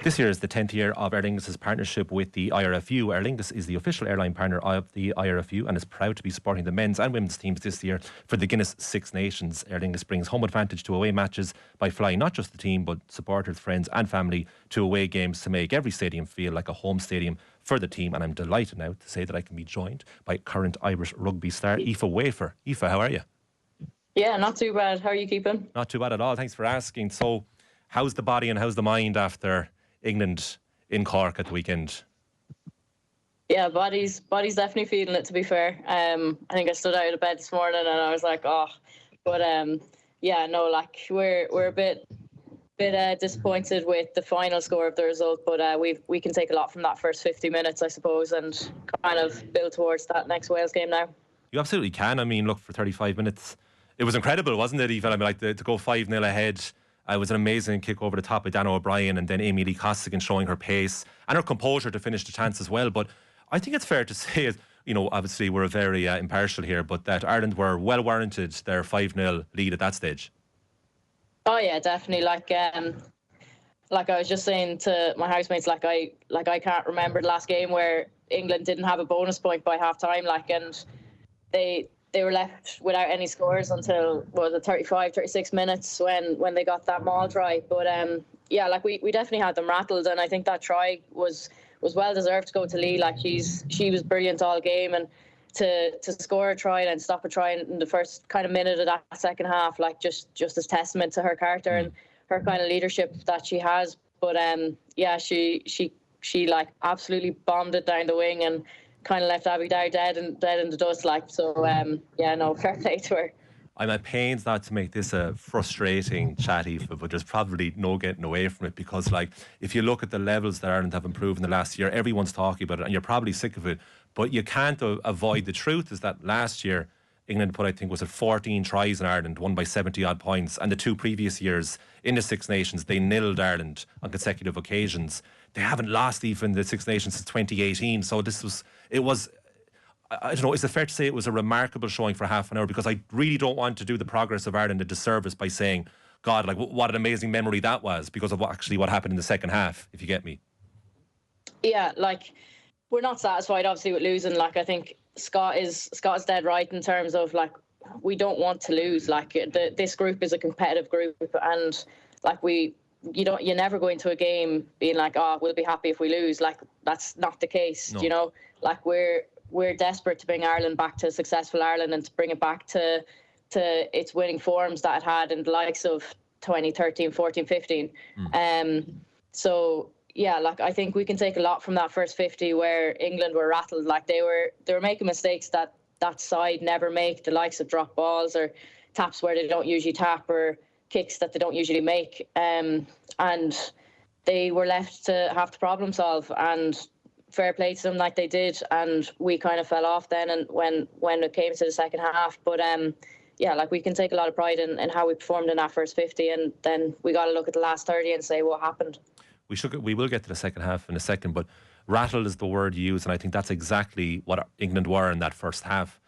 This year is the 10th year of Aer Lingus' partnership with the IRFU. Aer Lingus is the official airline partner of the IRFU and is proud to be supporting the men's and women's teams this year for the Guinness Six Nations. Aer Lingus brings home advantage to away matches by flying not just the team but supporters, friends and family to away games to make every stadium feel like a home stadium for the team. And I'm delighted now to say that I can be joined by current Irish rugby star Aoife Wafer. Aoife, how are you? Yeah, not too bad. How are you keeping? Not too bad at all. Thanks for asking. So, how's the body and how's the mind after England in Cork at the weekend? Yeah, body's definitely feeling it, to be fair. I think I stood out of bed this morning and I was like, oh, but yeah, no, like we're a bit disappointed with the final score of the result, but we can take a lot from that first 50 minutes, I suppose, and kind of build towards that next Wales game now. You absolutely can. I mean, look, for 35 minutes, it was incredible, wasn't it, Aoife? I mean, like to go 5-0 ahead. It was an amazing kick over the top of Dan O'Brien, and then Amy Lee Costigan showing her pace and her composure to finish the chance as well. But I think it's fair to say, you know, obviously we're very impartial here, but that Ireland were well warranted their 5-0 lead at that stage. Oh yeah, definitely. Like I was just saying to my housemates, like I can't remember the last game where England didn't have a bonus point by half time, and they were left without any scores until, the 35, 36 minutes when they got that maul try. But yeah, like we definitely had them rattled, and I think that try was well deserved to go to Lee. Like she was brilliant all game, and to score a try and stop a try in the first kind of minute of that second half, like just as testament to her character and her kind of leadership that she has. But yeah, she like absolutely bombed it down the wing and kind of left Abby Dow dead in the dust, like. So yeah, no, fair play to her. I'm at pains not to make this a frustrating chat, Aoife, but there's probably no getting away from it, because like if you look at the levels that Ireland have improved in the last year, everyone's talking about it and you're probably sick of it, but you can't avoid the truth is that last year England put, I think, was it 14 tries in Ireland, won by 70 odd points, and the two previous years in the Six Nations they nilled Ireland on consecutive occasions. They haven't lost even the Six Nations since 2018, so it was I don't know, is it fair to say it was a remarkable showing for half an hour? Because I really don't want to do the progress of Ireland a disservice by saying, God, like what an amazing memory that was, because of what happened in the second half, if you get me. Yeah, like we're not satisfied obviously with losing. Like I think Scott is dead right in terms of like we don't want to lose. Like this group is a competitive group, and like you never go into a game being like, oh, we'll be happy if we lose. Like that's not the case. No. You know, like we're desperate to bring Ireland back to successful Ireland and to bring it back to its winning forms that it had in the likes of 2013, 14, 15. So yeah, like I think we can take a lot from that first 50 where England were rattled. Like they were making mistakes that side never make, the likes of drop balls or taps where they don't usually tap or kicks that they don't usually make. And they were left to have to problem solve, and fair play to them like they did, and we kind of fell off then and when it came to the second half. But yeah, like we can take a lot of pride in how we performed in that first 50, and then we got to look at the last 30 and say what happened. We will get to the second half in a second, but rattled is the word you use, and I think that's exactly what England were in that first half.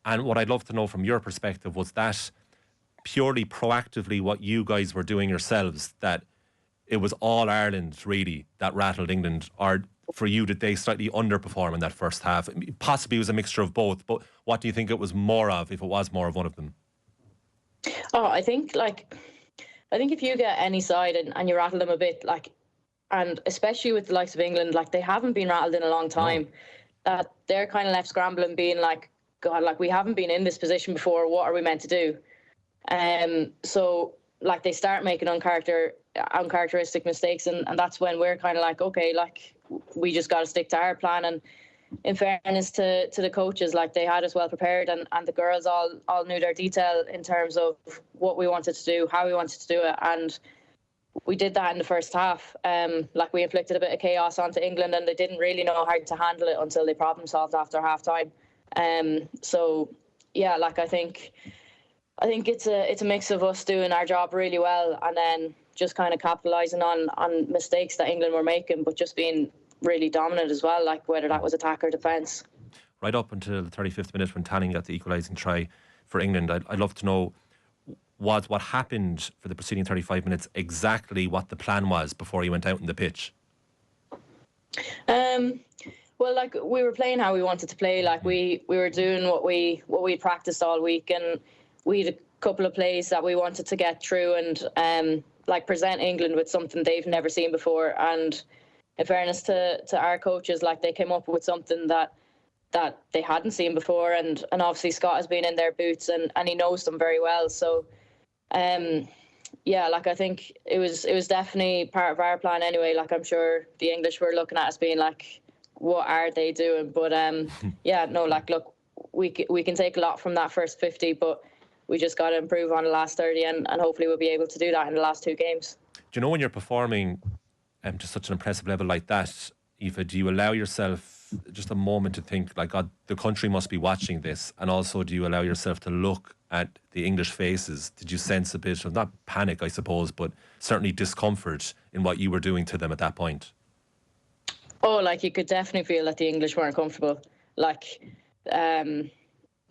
And what I'd love to know from your perspective, was that purely proactively what you guys were doing yourselves, that it was all Ireland really that rattled England, or for you did they slightly underperform in that first half? Possibly it was a mixture of both, but what do you think it was more of, if it was more of one of them? Oh, I think if you get any side and you rattle them a bit, like, and especially with the likes of England, like they haven't been rattled in a long time, that they're kind of left scrambling, being like, God, like we haven't been in this position before, what are we meant to do? So like they start making uncharacteristic mistakes, and that's when we're kind of like, okay, like we just got to stick to our plan. And in fairness to the coaches, like they had us well prepared, and the girls all knew their detail in terms of what we wanted to do, how we wanted to do it, and we did that in the first half. Like we inflicted a bit of chaos onto England, and they didn't really know how to handle it until they problem solved after half time. So yeah, like I think it's a mix of us doing our job really well and then just kind of capitalising on mistakes that England were making, but just being really dominant as well, like whether that was attack or defence. Right up until the 35th minute when Tanning got the equalising try for England, I'd love to know, was what happened for the preceding 35 minutes exactly what the plan was before he went out on the pitch? Um, well, like we were playing how we wanted to play. Like we were doing what we practiced all week, and we had a couple of plays that we wanted to get through and like present England with something they've never seen before. And in fairness to our coaches, like they came up with something that they hadn't seen before, and obviously Scott has been in their boots and he knows them very well. So yeah, like I think it was definitely part of our plan anyway. Like I'm sure the English were looking at us being like, what are they doing? But yeah, no, like look, we can take a lot from that first 50, but we just got to improve on the last 30, and hopefully we'll be able to do that in the last 2 games. Do you know, when you're performing to such an impressive level like that, Aoife, do you allow yourself just a moment to think, like, God, the country must be watching this? And also, do you allow yourself to look at the English faces? Did you sense a bit of, not panic, I suppose, but certainly discomfort in what you were doing to them at that point? Oh, like you could definitely feel that the English weren't comfortable. Like,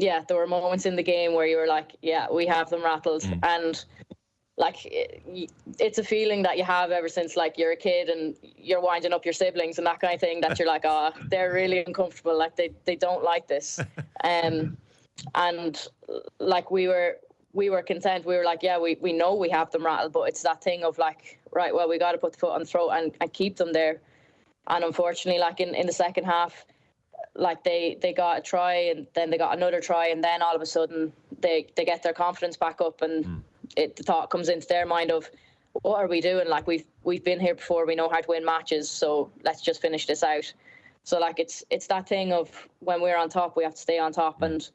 yeah, there were moments in the game where you were like, yeah, we have them rattled. And like, it's a feeling that you have ever since like you're a kid and you're winding up your siblings and that kind of thing, that you're like, oh, they're really uncomfortable. Like they don't like this. And like we were content. We were like, yeah, we know we have them rattled, but it's that thing of like, right, well, we got to put the foot on the throat and keep them there. And unfortunately, like in the second half, like they got a try and then they got another try, and then all of a sudden they get their confidence back up, and the thought comes into their mind of, what are we doing? Like we've been here before, we know how to win matches, so let's just finish this out. So like it's that thing of, when we're on top, we have to stay on top, and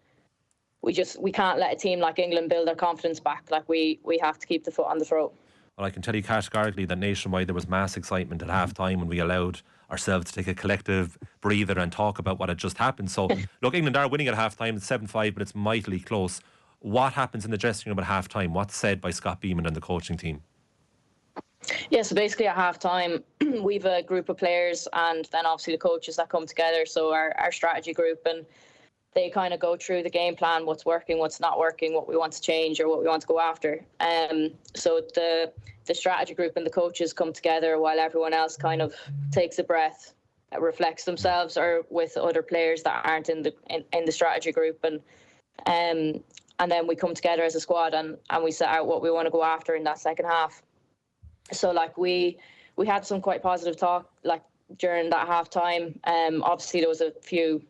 we can't let a team like England build their confidence back. Like we have to keep the foot on the throat. Well, I can tell you categorically that nationwide there was mass excitement at half-time when we allowed ourselves to take a collective breather and talk about what had just happened. So, look, England are winning at half-time. It's 7-5, but it's mightily close. What happens in the dressing room at half-time? What's said by Scott Beeman and the coaching team? Yeah, so basically at half-time, we've a group of players and then obviously the coaches that come together, so our strategy group, and they kind of go through the game plan, what's working, what's not working, what we want to change or what we want to go after. So the strategy group and the coaches come together while everyone else kind of takes a breath, reflects themselves, or with other players that aren't in the strategy group, and then we come together as a squad and we set out what we want to go after in that second half. So like we had some quite positive talk like during that half time. Obviously there was a few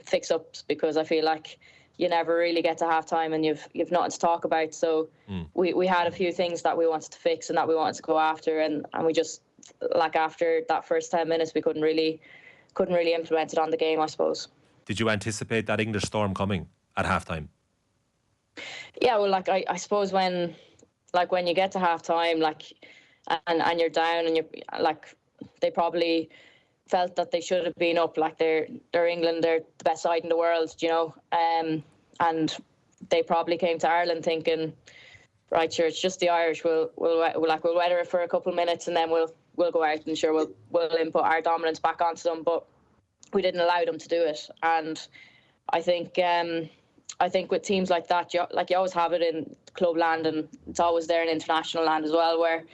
fix-ups, because I feel like you never really get to half-time and you've nothing to talk about. So we had a few things that we wanted to fix and that we wanted to go after, and we just, like, after that first 10 minutes, we couldn't really implement it on the game, I suppose. Did you anticipate that English storm coming at half-time? Yeah, well, like I suppose when you get to half-time, like, and you're down, and you're like, they probably felt that they should have been up. Like they're England, they're the best side in the world, you know, and they probably came to Ireland thinking, right, sure, it's just the Irish. We'll weather it for a couple of minutes and then we'll go out, and sure we'll input our dominance back onto them. But we didn't allow them to do it, and I think with teams like that, you always have it in club land, and it's always there in international land as well, where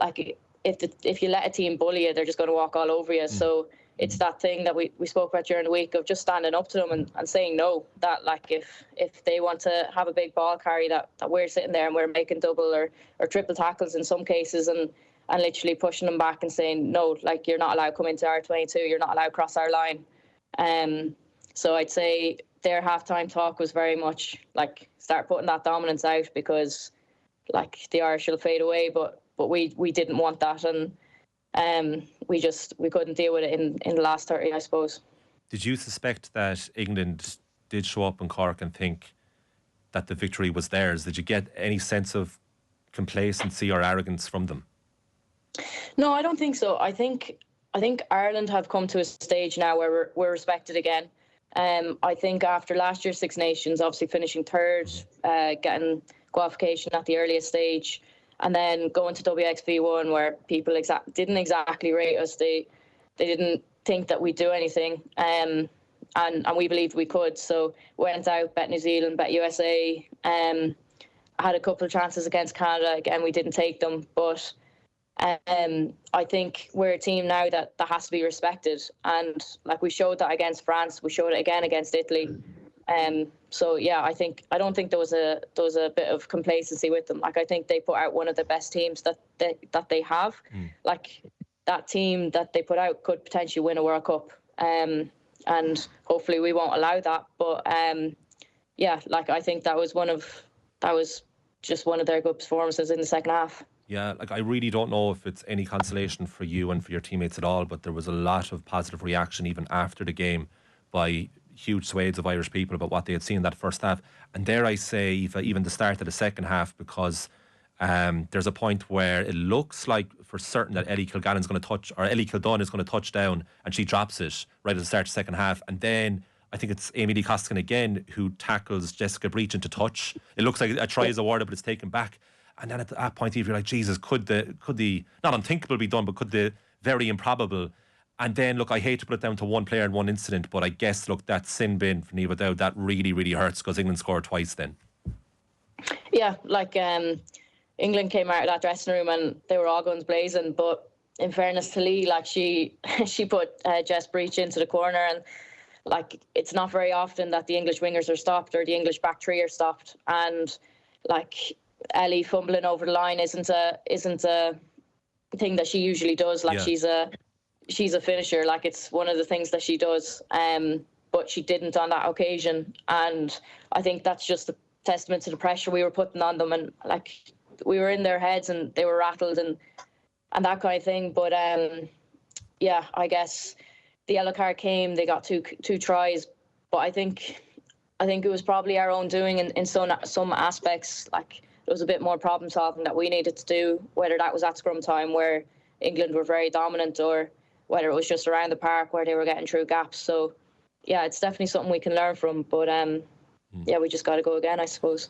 like if you let a team bully you, they're just going to walk all over you. So it's that thing that we spoke about during the week of just standing up to them and saying no. That like if they want to have a big ball carry, that we're sitting there and we're making double or triple tackles in some cases, and literally pushing them back and saying no, like, you're not allowed to come into our 22, you're not allowed to cross our line. So I'd say their halftime talk was very much like, start putting that dominance out, because like the Irish will fade away, but we didn't want that, and we couldn't deal with it in the last 30, I suppose. Did you suspect that England did show up in Cork and think that the victory was theirs? Did you get any sense of complacency or arrogance from them? No, I don't think so. I think Ireland have come to a stage now where we're respected again. I think after last year's Six Nations, obviously finishing third, getting qualification at the earliest stage, and then going to WXV1 where people didn't exactly rate us. They didn't think that we'd do anything, and we believed we could. So went out, bet New Zealand, bet USA, had a couple of chances against Canada. Again, we didn't take them, but I think we're a team now that has to be respected, and like we showed that against France, we showed it again against Italy. So yeah, I don't think there was a bit of complacency with them. Like I think they put out one of the best teams that they have. Like that team that they put out could potentially win a World Cup, and hopefully we won't allow that. But yeah, like I think that was just one of their good performances in the second half. Yeah, like I really don't know if it's any consolation for you and for your teammates at all, but there was a lot of positive reaction even after the game by huge swathes of Irish people about what they had seen in that first half. And dare I say, even the start of the second half, because there's a point where it looks like for certain that Ellie Kildonan is going to touch down, and she drops it right at the start of the second half. And then I think it's Amy Lee Costigan again who tackles Jessica Breach into touch. It looks like a try is awarded, but it's taken back. And then at that point, you're like, Jesus, could the not unthinkable be done, but could the very improbable? And then, look, I hate to put it down to one player and one incident, but I guess, look, that sin bin for Niamh Dowd, that really, really hurts because England scored twice then. Yeah, like England came out of that dressing room and they were all guns blazing. But in fairness to Lee, like she put Jess Breach into the corner, and like it's not very often that the English wingers are stopped or the English back three are stopped. And like Ellie fumbling over the line isn't a thing that she usually does. Like she's a finisher. Like it's one of the things that she does. But she didn't on that occasion, and I think that's just a testament to the pressure we were putting on them, and like we were in their heads and they were rattled and that kind of thing. But yeah, I guess the yellow card came. They got two tries, but I think it was probably our own doing in some aspects. Like there was a bit more problem solving that we needed to do, whether that was at scrum time where England were very dominant, or whether it was just around the park where they were getting through gaps. So yeah, it's definitely something we can learn from. But yeah, we just got to go again, I suppose.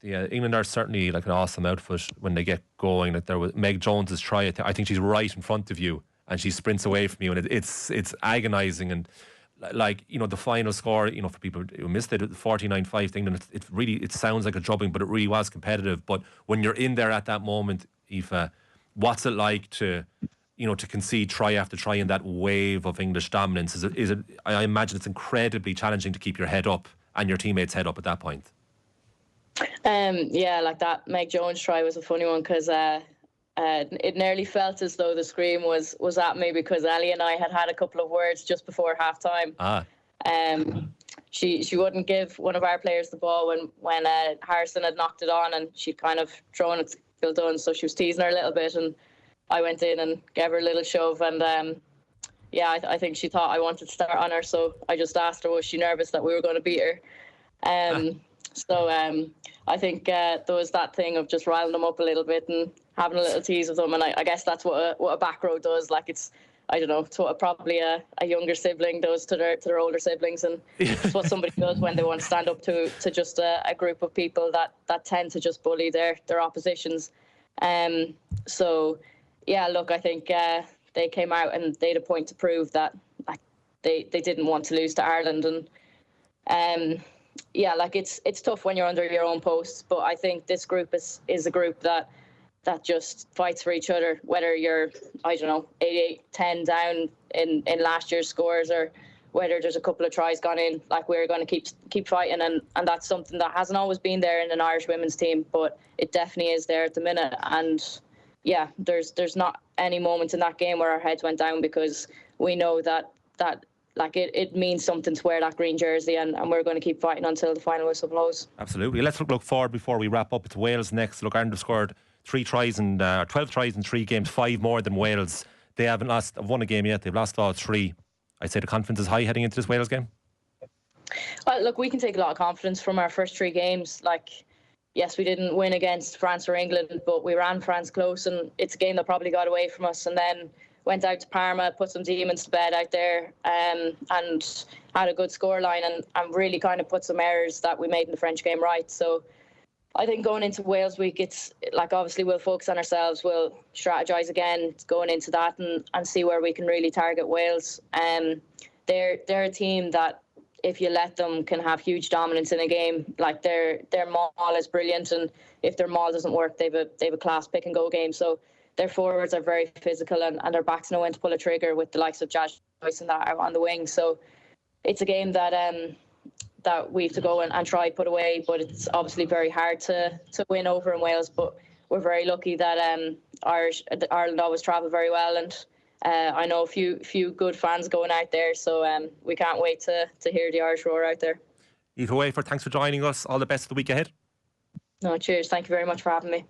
Yeah, England are certainly like an awesome outfit when they get going. Like there was Meg Jones's try. I think she's right in front of you, and she sprints away from you, and it's agonising. And like, you know, the final score, you know, for people who missed it, 49-5 to England, it sounds like a drubbing, but it really was competitive. But when you're in there at that moment, Aoife, what's it like to concede try after try in that wave of English dominance? Is it? I imagine it's incredibly challenging to keep your head up and your teammates' head up at that point. Yeah, like that Meg Jones try was a funny one because it nearly felt as though the scream was at me because Ali and I had a couple of words just before half time. She wouldn't give one of our players the ball when Harrison had knocked it on, and she'd kind of thrown it to Kildonan, so she was teasing her a little bit, and I went in and gave her a little shove, and yeah, I think she thought I wanted to start on her, so I just asked her, was she nervous that we were going to beat her? So I think there was that thing of just riling them up a little bit and having a little tease with them, and I guess that's what a back row does. Like it's, I don't know, it's what probably a younger sibling does to their older siblings, and it's what somebody does when they want to stand up to just a group of people that tend to just bully their oppositions. So yeah, look, I think they came out and they had a point to prove that like they didn't want to lose to Ireland, and yeah, like it's tough when you're under your own posts, but I think this group is a group that just fights for each other, whether you're, I don't know, 88-10 down in last year's scores, or whether there's a couple of tries gone in. Like we're going to keep fighting, and that's something that hasn't always been there in an Irish women's team, but it definitely is there at the minute. And yeah, there's not any moment in that game where our heads went down, because we know that like it means something to wear that green jersey, and we're going to keep fighting until the final whistle blows. Absolutely. Let's look forward before we wrap up. It's Wales next. Look, Ireland have scored 12 tries in 3 games, 5 more than Wales. They haven't won a game yet. They've lost all 3. I'd say the confidence is high heading into this Wales game. Well, look, we can take a lot of confidence from our first 3 games. Like, yes, we didn't win against France or England, but we ran France close, and it's a game that probably got away from us. And then went out to Parma, put some demons to bed out there, and had a good scoreline, and really kind of put some errors that we made in the French game right. So I think going into Wales week, it's like obviously we'll focus on ourselves, we'll strategise again going into that and see where we can really target Wales. They're a team that, if you let them, can have huge dominance in a game. Like their maul is brilliant, and if their maul doesn't work, they've a class pick and go game. So their forwards are very physical, and their backs know when to pull a trigger with the likes of Jazz Joyce and that out on the wing. So it's a game that that we have to go and try put away, but it's obviously very hard to win over in Wales. But we're very lucky that Ireland always travel very well, and I know a few good fans going out there, so we can't wait to hear the Irish roar out there. Aoife Wafer, thanks for joining us. All the best for the week ahead. No, cheers. Thank you very much for having me.